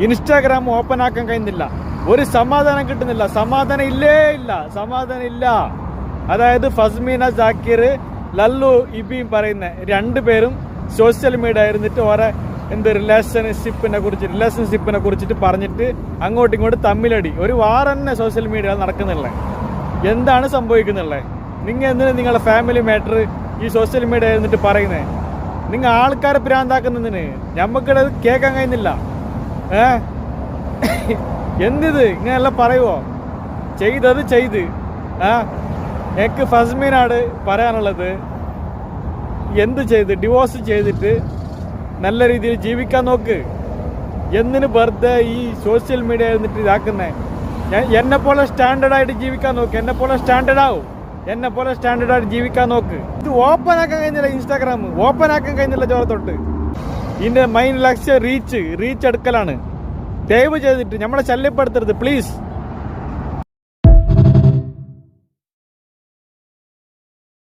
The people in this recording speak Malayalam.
ഇൻസ്റ്റാഗ്രാം ഓപ്പൺ ആക്കാൻ കഴിയുന്നില്ല. ഒരു സമാധാനം കിട്ടുന്നില്ല. സമാധാനം ഇല്ലേ ഇല്ല, സമാധാനം ഇല്ല. അതായത് ഫസ്മീന ജാക്കിർ, ലല്ലു ഇബിയും പറയുന്ന രണ്ടുപേരും സോഷ്യൽ മീഡിയ ആയിരുന്നിട്ട് ഓരോ റിലേഷൻഷിപ്പിനെ കുറിച്ചിട്ട് പറഞ്ഞിട്ട് അങ്ങോട്ടും ഇങ്ങോട്ടും തമ്മിലടി. ഒരു വാർ തന്നെ സോഷ്യൽ മീഡിയ നടക്കുന്നില്ലേ. എന്താണ് സംഭവിക്കുന്നുള്ളത്? നിങ്ങൾ എന്തിനാ നിങ്ങളുടെ ഫാമിലി മാറ്റർ ഈ സോഷ്യൽ മീഡിയ ആയിരുന്നിട്ട് പറയുന്നത്? നിങ്ങൾ ആൾക്കാരെ ഭ്രാന്താക്കുന്നതിന് ഞമ്മക്കിടത് കേൾക്കാൻ കഴിയുന്നില്ല. എന്തിത് ഇങ്ങനെല്ലാം പറയുവോ? ചെയ്തത് ചെയ്ത്. എനിക്ക് ഫസ്മീനാട് പറയാനുള്ളത്, എന്ത് ചെയ്ത് ഡിവോഴ്സ് ചെയ്തിട്ട് നല്ല രീതിയിൽ ജീവിക്കാൻ നോക്ക്. എന്തിന് വെറുതെ ഈ സോഷ്യൽ മീഡിയ എന്നിട്ട് ഇതാക്കുന്നേ? എന്നെ പോലെ സ്റ്റാൻഡേർഡായിട്ട് ജീവിക്കാൻ നോക്ക്. എന്നെ പോലെ സ്റ്റാൻഡേർഡായിട്ട് ജീവിക്കാൻ നോക്ക്. ഇത് ഓപ്പൺ ആക്കാൻ കഴിഞ്ഞില്ല. ഇൻസ്റ്റാഗ്രാം ഓപ്പൺ ആക്കാൻ കഴിഞ്ഞില്ല ചോരത്തൊട്ട്. ഇതിന്റെ മെയിൻ ലക്ഷ്യം റീച്ച് എടുക്കലാണ്. ദയവ് ചെയ്തിട്ട് നമ്മളെ ശല്യപ്പെടുത്തരുത് പ്ലീസ്.